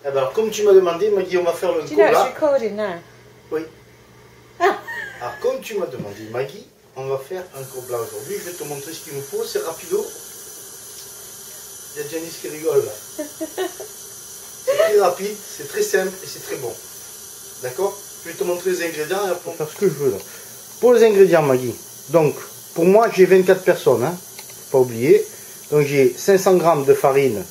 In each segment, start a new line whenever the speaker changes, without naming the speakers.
Eh ben alors, comme tu m'as demandé, Maggie, on va faire le
Do you know it's
cola.
recording now?
Oui.
Ah.
Alors, comme tu m'as demandé, Maggie, on va faire un cola aujourd'hui. Je vais te montrer ce qu'il nous faut. C'est rapido. Il y a Janice qui rigole là. C'est très rapide, c'est très simple et c'est très bon. D'accord? Je vais te montrer les ingrédients et après on va faire ce que je veux là. Pour les ingrédients, Maggie, donc pour moi j'ai 24 personnes, hein, faut pas oublier. Donc j'ai 500 g de farine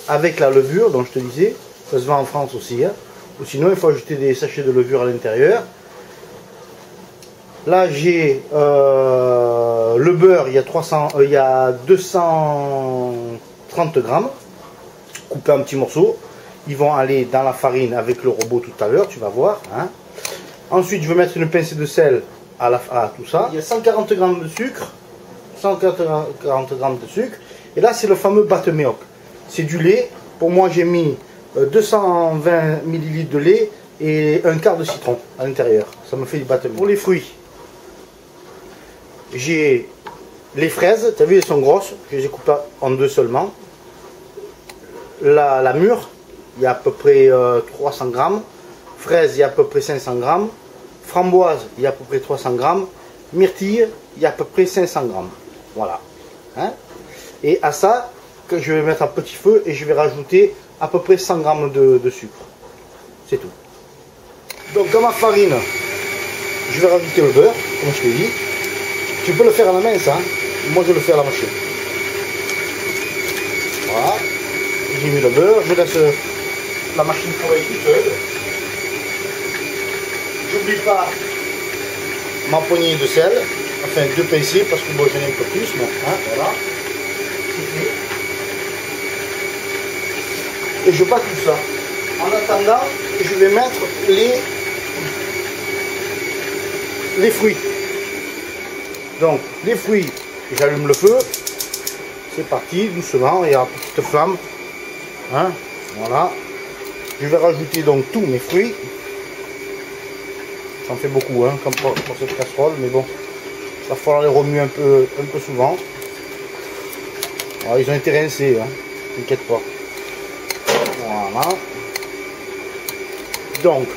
avec la levure, dont je te disais, ça se vend en France aussi. Hein. Ou sinon il faut ajouter des sachets de levure à l'intérieur. Là j'ai le beurre, il y a 230 grammes, coupé en petits morceaux. Ils vont aller dans la farine avec le robot tout à l'heure, tu vas voir. Hein. Ensuite, je vais mettre une pincée de sel à tout ça. Il y a 140 g de sucre. 140 g de sucre. Et là, c'est le fameux buttermilk. C'est du lait. Pour moi, j'ai mis 220 ml de lait et un quart de citron à l'intérieur. Ça me fait du buttermilk. Pour les fruits, j'ai les fraises. Tu as vu, elles sont grosses. Je les ai coupées en deux seulement. La mûre. Il y a à peu près 300 grammes. Fraises, il y a à peu près 500 grammes. Framboise, il y a à peu près 300 grammes. Myrtille, il y a à peu près 500 grammes. Voilà. Hein? Et à ça, que je vais mettre à petit feu et je vais rajouter à peu près 100 grammes de sucre. C'est tout. Donc, dans ma farine, je vais rajouter le beurre, comme je t'ai dit. Tu peux le faire à la main, ça. Hein? Moi, je le fais à la machine. Voilà. J'ai mis le beurre, je laisse la machine travailler toute seule. J'oublie pas ma poignée de sel, enfin 2 pincées parce que moi j'en ai un peu plus, mais hein, voilà. Et je bats tout ça. En attendant, je vais mettre les fruits. Donc les fruits, j'allume le feu. C'est parti, doucement et à petite flamme. Hein, voilà. Je vais rajouter donc tous mes fruits. J'en fais beaucoup, hein, comme pour cette casserole, mais bon, il va falloir les remuer un peu souvent. Alors, ils ont été rincés, hein, t'inquiète pas. Voilà. Donc,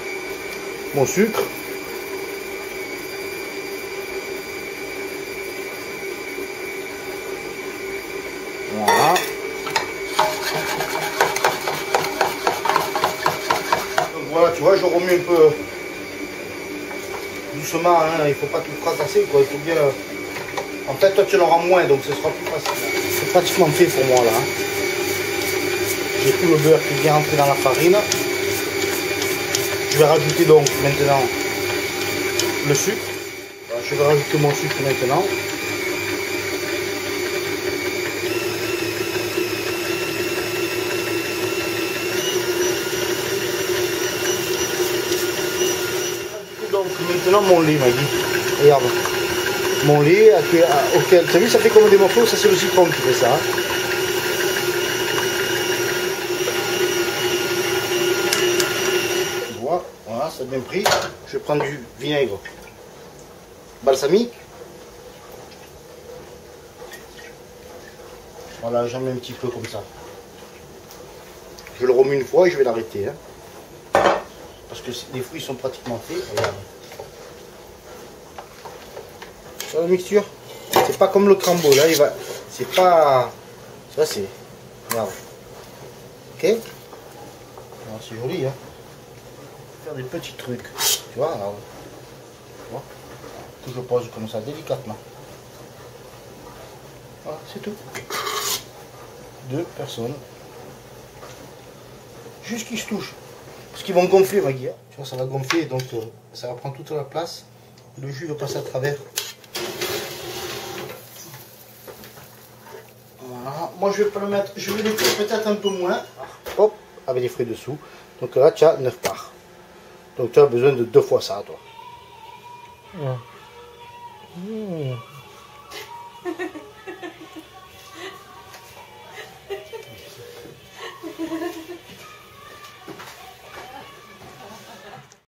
mon sucre. Voilà. Donc voilà, tu vois, je remue un peu doucement, hein, il ne faut pas tout fracasser, quoi. Il faut bien. En fait, toi tu en auras moins, donc ce sera plus facile. C'est pratiquement fait pour moi là. Hein. J'ai tout le beurre qui est bien rentré dans la farine. Je vais rajouter donc maintenant le sucre. Alors, je vais rajouter mon sucre maintenant. Donc maintenant mon lait, Maggie. Regarde. Mon lait auquel, tu as vu, ça fait comme des morceaux, ça c'est le citron qui fait ça. Hein. Voilà, ça a bien pris. Je vais prendre du vinaigre balsamique. Voilà, j'en mets un petit peu comme ça. Je le remue une fois et je vais l'arrêter. Hein. Parce que les fruits sont pratiquement faits. Regarde. Sur la mixture, c'est pas comme le crambo là, c'est pas, ça c'est, regarde, ok, c'est joli, hein, faire des petits trucs, tu vois, alors, que je pose comme ça délicatement, voilà, c'est tout, 2 personnes, juste qu'ils se touchent, parce qu'ils vont gonfler, Maggie, hein. Tu vois, ça va gonfler, donc ça va prendre toute la place, le jus va passer à travers. Voilà. Moi je vais pas le mettre, je vais les faire peut-être un peu moins. Hop, avec les fruits dessous. Donc là tu as 9 parts. Donc tu as besoin de 2 fois ça toi. Ouais. Mmh.